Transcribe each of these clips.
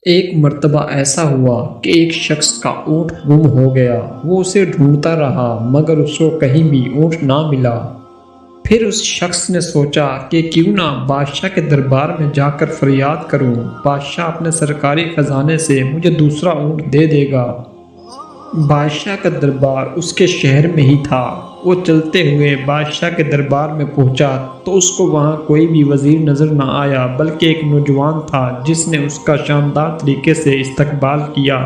ایک مرتبہ ایسا ہوا کہ ایک شخص کا اونٹ گم ہو گیا۔ وہ اسے ڈھونڈتا رہا مگر اس کو کہیں بھی اونٹ نہ ملا۔ پھر اس شخص نے سوچا کہ کیوں نہ بادشاہ کے دربار میں جا کر فریاد کروں، بادشاہ اپنے سرکاری خزانے سے مجھے دوسرا اونٹ دے دے گا۔ بادشاہ کا دربار اس کے شہر میں ہی تھا۔ وہ چلتے ہوئے بادشاہ کے دربار میں پہنچا تو اس کو وہاں کوئی بھی وزیر نظر نہ آیا بلکہ ایک نوجوان تھا جس نے اس کا شاندار طریقے سے استقبال کیا۔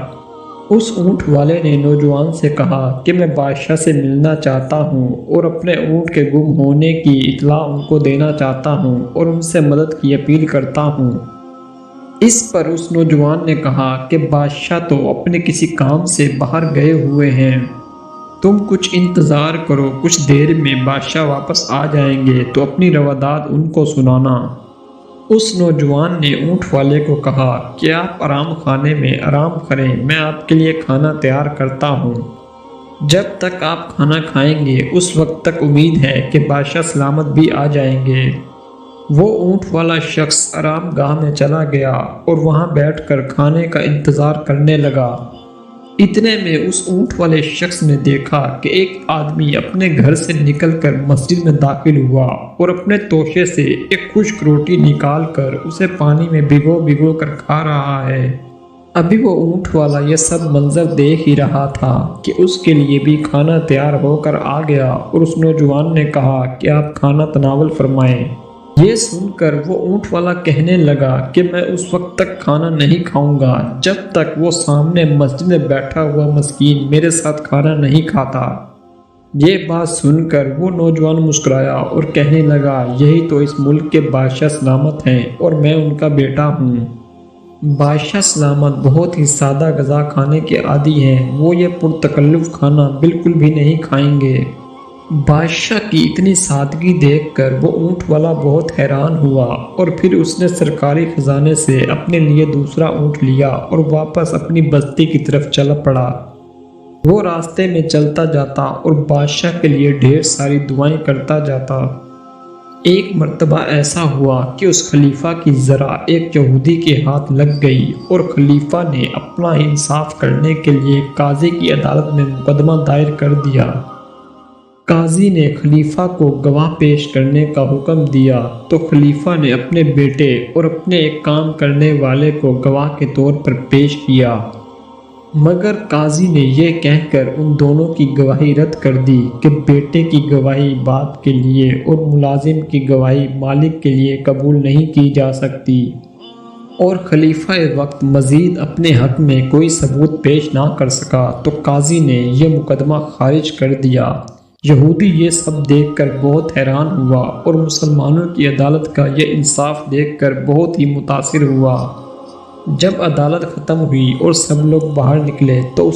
اس اونٹ والے نے نوجوان سے کہا کہ میں بادشاہ سے ملنا چاہتا ہوں اور اپنے اونٹ کے گم ہونے کی اطلاع ان کو دینا چاہتا ہوں اور ان سے مدد کی اپیل کرتا ہوں۔ اس پر اس نوجوان نے کہا کہ بادشاہ تو اپنے کسی کام سے باہر گئے ہوئے ہیں، تم کچھ انتظار کرو، کچھ دیر میں بادشاہ واپس آ جائیں گے تو اپنی رواداد ان کو سنانا۔ اس نوجوان نے اونٹ والے کو کہا کہ آپ آرام خانے میں آرام کریں، میں آپ کے لیے کھانا تیار کرتا ہوں۔ جب تک آپ کھانا کھائیں گے اس وقت تک امید ہے کہ بادشاہ سلامت بھی آ جائیں گے۔ وہ اونٹ والا شخص آرام گاہ میں چلا گیا اور وہاں بیٹھ کر کھانے کا انتظار کرنے لگا۔ اتنے میں اس اونٹ والے شخص نے دیکھا کہ ایک آدمی اپنے گھر سے نکل کر مسجد میں داخل ہوا اور اپنے توشے سے ایک خشک روٹی نکال کر اسے پانی میں بھگو کر کھا رہا ہے۔ ابھی وہ اونٹ والا یہ سب منظر دیکھ ہی رہا تھا کہ اس کے لیے بھی کھانا تیار ہو کر آ گیا اور اس نوجوان نے کہا کہ آپ کھانا تناول فرمائیں۔ یہ سن کر وہ اونٹ والا کہنے لگا کہ میں اس وقت تک کھانا نہیں کھاؤں گا جب تک وہ سامنے مسجد میں بیٹھا ہوا مسکین میرے ساتھ کھانا نہیں کھاتا۔ یہ بات سن کر وہ نوجوان مسکرایا اور کہنے لگا یہی تو اس ملک کے بادشاہ سلامت ہیں اور میں ان کا بیٹا ہوں۔ بادشاہ سلامت بہت ہی سادہ غذا کھانے کے عادی ہیں، وہ یہ پرتکلف کھانا بالکل بھی نہیں کھائیں گے۔ بادشاہ کی اتنی سادگی دیکھ کر وہ اونٹ والا بہت حیران ہوا اور پھر اس نے سرکاری خزانے سے اپنے لیے دوسرا اونٹ لیا اور واپس اپنی بستی کی طرف چل پڑا۔ وہ راستے میں چلتا جاتا اور بادشاہ کے لیے ڈھیر ساری دعائیں کرتا جاتا۔ ایک مرتبہ ایسا ہوا کہ اس خلیفہ کی ذرا ایک یہودی کے ہاتھ لگ گئی اور خلیفہ نے اپنا انصاف کرنے کے لیے قاضی کی عدالت میں مقدمہ دائر کر دیا۔ قاضی نے خلیفہ کو گواہ پیش کرنے کا حکم دیا تو خلیفہ نے اپنے بیٹے اور اپنے ایک کام کرنے والے کو گواہ کے طور پر پیش کیا، مگر قاضی نے یہ کہہ کر ان دونوں کی گواہی رد کر دی کہ بیٹے کی گواہی باپ کے لیے اور ملازم کی گواہی مالک کے لیے قبول نہیں کی جا سکتی، اور خلیفہ وقت مزید اپنے حق میں کوئی ثبوت پیش نہ کر سکا تو قاضی نے یہ مقدمہ خارج کر دیا۔ یہودی یہ سب دیکھ کر بہت حیران ہوا اور مسلمانوں کی عدالت کا یہ انصاف دیکھ کر بہت ہی متاثر ہوا۔ جب عدالت ختم ہوئی اور سب لوگ باہر نکلے تو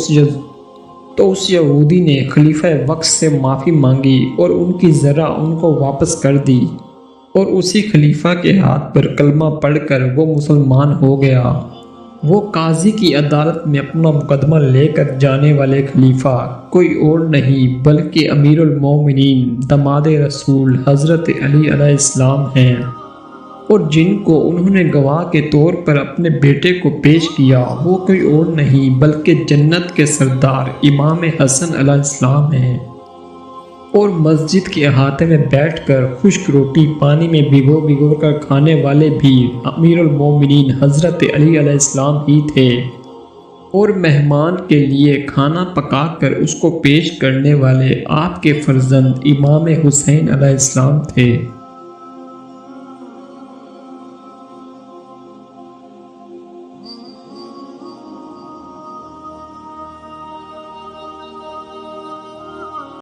اس یہودی نے خلیفہ وقت سے معافی مانگی اور ان کی ذرا ان کو واپس کر دی اور اسی خلیفہ کے ہاتھ پر کلمہ پڑھ کر وہ مسلمان ہو گیا۔ وہ قاضی کی عدالت میں اپنا مقدمہ لے کر جانے والے خلیفہ کوئی اور نہیں بلکہ امیر المومنین داماد رسول حضرت علی علیہ السلام ہیں، اور جن کو انہوں نے گواہ کے طور پر اپنے بیٹے کو پیش کیا وہ کوئی اور نہیں بلکہ جنت کے سردار امام حسن علیہ السلام ہیں۔ اور مسجد کے احاطے میں بیٹھ کر خشک روٹی پانی میں بھگو کر کھانے والے بھی امیر المومنین حضرت علی علیہ السلام ہی تھے، اور مہمان کے لیے کھانا پکا کر اس کو پیش کرنے والے آپ کے فرزند امام حسین علیہ السلام تھے۔